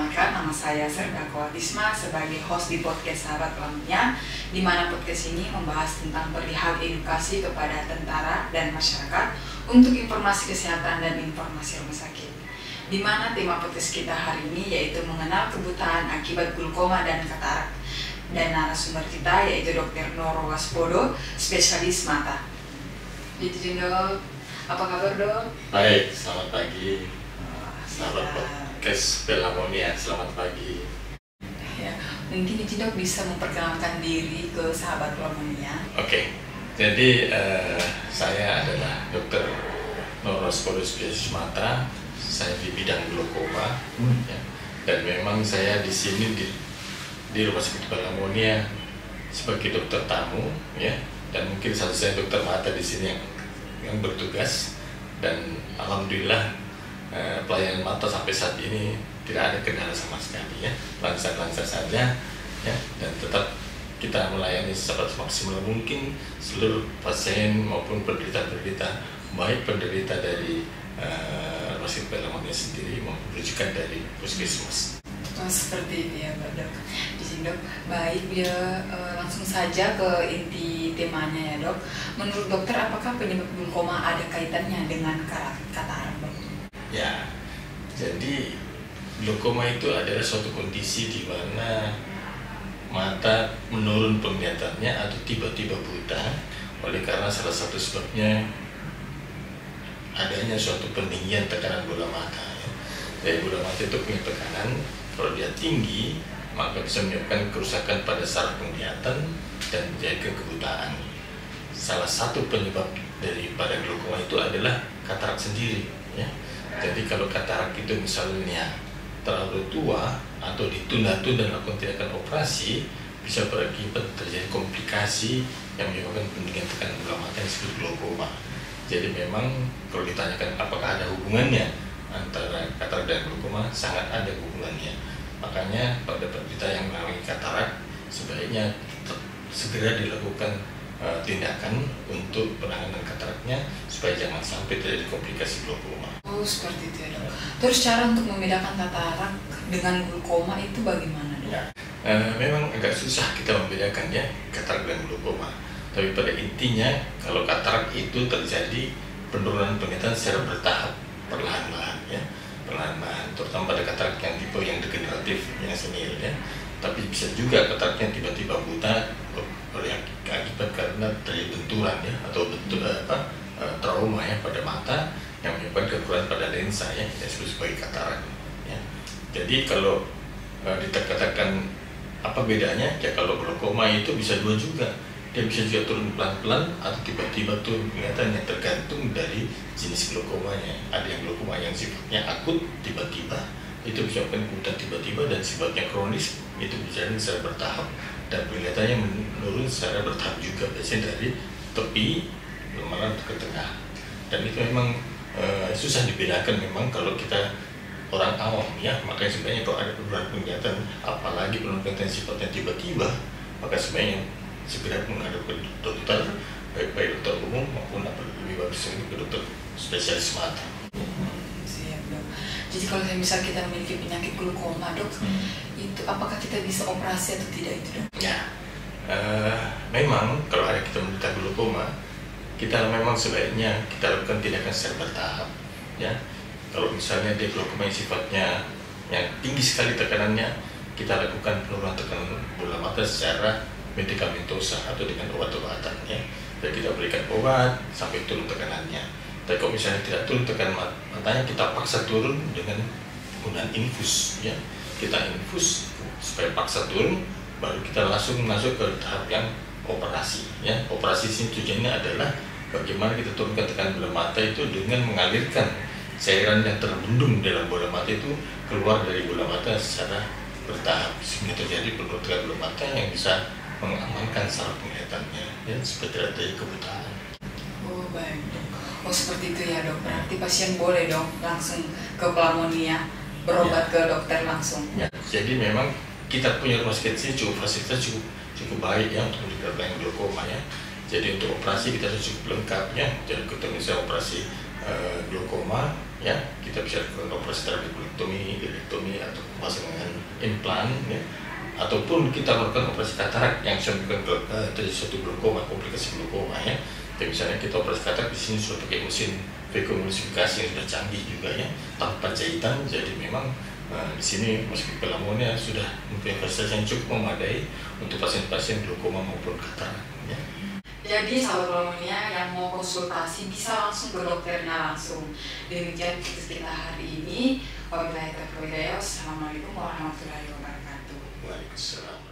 perkenalkan, nama saya Serdako Atisma sebagai host di podcast Sahabat Pelamonnia, di mana podcast ini membahas tentang perihal edukasi kepada tentara dan masyarakat untuk informasi kesehatan dan informasi rumah sakit. Di mana tema podcast kita hari ini yaitu mengenal kebutaan akibat glaukoma dan katarak. Dan narasumber kita yaitu Dr. Noro Waspodo, spesialis mata. Jadi Dok, apa kabar Dok? Baik, selamat pagi. Sahabat podcast Pelamonnia, selamat pagi. Ya, mungkin Dok bisa memperkenalkan diri ke sahabat Pelamonnia. Oke, jadi saya adalah Dr. Noro Waspodo, spesialis mata. Saya di bidang glaukoma, ya. Dan memang saya di sini di Rumah Sakit Pelamonnia sebagai dokter tamu, ya. Dan mungkin saya dokter mata di sini yang bertugas. Dan alhamdulillah pelayanan mata sampai saat ini tidak ada kendala sama sekali, ya, lancar-lancar saja, ya, dan tetap kita melayani semaksimal mungkin seluruh pasien maupun penderita-penderita, baik penderita dari Rumah Sakit Pelamonnia sendiri maupun rujukan dari puskesmas. Oh, seperti itu ya Dok. Di sini Dok, baik ya, langsung saja ke inti temanya ya Dok. Menurut dokter, apakah penyebab glaukoma ada kaitannya dengan katarak Dok? Ya, jadi glaukoma itu adalah suatu kondisi di mana mata menurun penglihatannya atau tiba-tiba buta oleh karena salah satu sebabnya adanya suatu pendinggian tekanan bola mata. Ya. Jadi bola mata itu punya tekanan, kalau dia tinggi maka bisa menyebabkan kerusakan pada saraf penglihatan dan menjadi kebutaan. Salah satu penyebab daripada glaukoma itu adalah katarak sendiri. Ya. Jadi kalau katarak itu misalnya terlalu tua atau ditunda-tunda melakukan tindakan operasi, bisa berakibat terjadi komplikasi yang menyebabkan pendinggian tekanan bola mata yang disebut glaukoma. Jadi memang kalau ditanyakan apakah ada hubungannya antara katarak dan glaukoma, sangat ada hubungannya. Makanya pada penderita yang mengalami katarak sebaiknya segera dilakukan tindakan untuk penanganan kataraknya supaya jangan sampai terjadi komplikasi glaukoma. Oh, seperti itu ya Dok. Terus cara untuk membedakan katarak dengan glaukoma itu bagaimana Dok? Ya, memang agak susah kita membedakan ya katarak dan glaukoma. Tapi pada intinya kalau katarak itu terjadi penurunan penglihatan secara bertahap, perlahan-lahan ya, perlahan-lahan. Terutama pada katarak yang tipe yang degeneratif, yang senil ya. Tapi bisa juga kataraknya tiba-tiba buta oleh akibat karena terjadi benturan ya, atau trauma ya pada mata yang menyebabkan kekurangan pada lensa ya, yang disebut sebagai katarak ya. Jadi kalau dikatakan apa bedanya ya, kalau glaukoma itu bisa dua juga, dia bisa juga turun pelan-pelan atau tiba-tiba turun penglihatannya, tergantung dari jenis glaukomanya. Ada yang glaukoma yang sifatnya akut tiba-tiba, itu bisa menyebabkan buta tiba-tiba, dan sifatnya kronis itu bisa secara bertahap dan penglihatannya menurun secara bertahap juga, biasanya dari tepi malah ke tengah. Dan itu memang susah dibedakan memang kalau kita orang awam ya. Makanya sebenarnya kalau ada penurunan penglihatan, apalagi penurunan penglihatan sifatnya tiba-tiba, maka sebenarnya segera menghadap ke dokter, baik dokter umum maupun lebih bagus ke dokter spesialis mata. Siap Dok. Jadi kalau misal kita memiliki penyakit glaukoma Dok, itu apakah kita bisa operasi atau tidak itu Dok? Ya, memang kalau ada kita menderita glaukoma, kita memang sebaiknya kita lakukan tindakan secara bertahap. Ya, kalau misalnya dia glaukoma yang sifatnya yang tinggi sekali tekanannya, kita lakukan penurunan tekanan bola mata secara medikamentosa atau dengan obat-obatan ya. Jadi kita berikan obat sampai turun tekanannya. Tapi kalau misalnya tidak turun tekanan matanya, kita paksa turun dengan penggunaan infus ya. Kita infus supaya paksa turun, baru kita langsung masuk ke tahap yang operasi ya. Operasi sini tujuannya adalah bagaimana kita turunkan tekanan bola mata itu dengan mengalirkan cairan yang terbendung dalam bola mata itu keluar dari bola mata secara bertahap, sehingga terjadi penurunan tekanan bola mata yang bisa mengamankan saraf penglihatannya ya, seperti adanya kebutaan. Oh baik Dok. Oh seperti itu ya Dok. Berarti pasien boleh dong langsung ke Pelamonnia berobat ke dokter langsung. Ya, jadi memang kita punya rumah sakit sini fasilitas cukup baik ya untuk menderita glaukoma ya. Jadi untuk operasi kita cukup lengkap ya. Jadi kita bisa operasi glaukoma ya kita bisa lakukan operasi trabekulektomi, ileektomi atau pemasangan implan, ya, ataupun kita lakukan operasi katarak yang menyebabkan terjadi suatu glaukoma, komplikasi glaukoma, ya. Dan misalnya kita operasi katarak di sini sudah pakai mesin vakuumemulsifikasi yang sudah canggih juga, ya, tanpa jahitan. Jadi memang di sini meski Lamonnya sudah mempunyai fasilitas yang cukup memadai untuk pasien-pasien glaukoma maupun katarak, ya. Jadi sahabat Lamonia yang mau konsultasi bisa langsung ke dokternya langsung. Demikian kita hari ini. Wabillahi taufiq wal hidayah. Wassalamualaikum warahmatullahi wabarakatuh. Waalaikumsalam.